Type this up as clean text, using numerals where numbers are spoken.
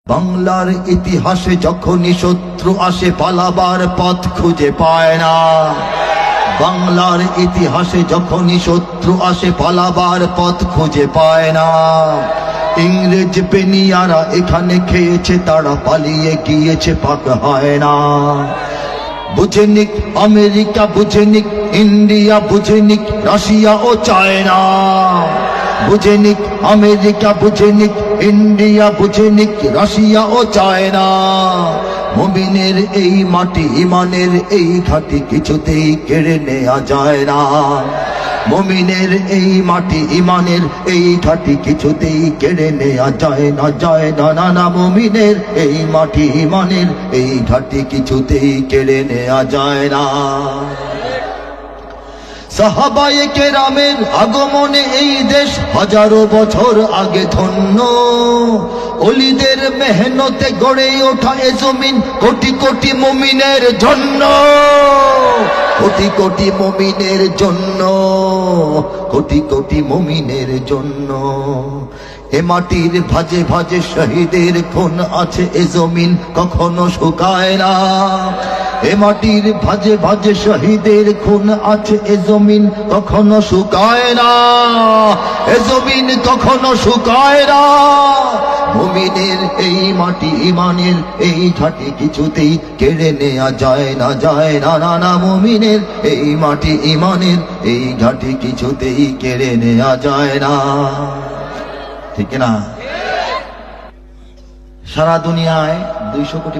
বাংলার ইতিহাসে যখনই শত্রু আসে পালাবার পথ খুঁজে পায় না। বাংলার ইতিহাসে যখনই শত্রু আসে পালাবার পথ খুঁজে পায় না। ইংরেজ বেনিয়ারা এখানে খেয়েছে, তারা পালিয়ে গিয়েছে, পাক হয় না। বুঝে নিক আমেরিকা, বুঝে নিক ইন্ডিয়া, বুঝে নিক রাশিয়া ও চায়না। বুঝে নিক আমেরিকা, বুঝে নিক ইন্ডিয়া, বুঝে নিক রাশিয়া ও চায়না। মুমিনের এই মাটি, ইমানের এই ঘাটি কিছুতেই কেড়ে নেওয়া যায় না। মুমিনের এই মাটি, ইমানের এই ঘাটি কিছুতেই কেড়ে নেওয়া যায় না, যায় না, না না। মুমিনের এই মাটি, ইমানের এই ঘাটি কিছুতেই কেড়ে নেওয়া যায় না। সাহাবায়ে কেরামের আগমনে এই দেশ হাজারো বছর আগে ধন্য। ওলিদের মেহনতে গড়ে ওঠা এ জমিন কোটি কোটি মুমিনের জন্য, কোটি কোটি মুমিনের জন্য, কোটি কোটি মুমিনের জন্য। এ মাটির ভাজে ভাজে শহীদের খুন আছে, এ জমিন কখনো শুকায় না। এ মাটির ভাজে ভাজে শহীদের খুন আছে, এ জমিন কখনো শুকায় না, এ জমিন কখনো শুকায় না। মুমিনের এই মাটি, ইমানের এই ঘাটি কিছুতেই কেড়ে নেওয়া যায় না, যায় না, না না। মুমিনের এই মাটি, ইমানের এই ঘাটি কিছুতেই কেড়ে নেওয়া যায় না, ঠিক না? সারা দুনিয়ায় 200 কোটি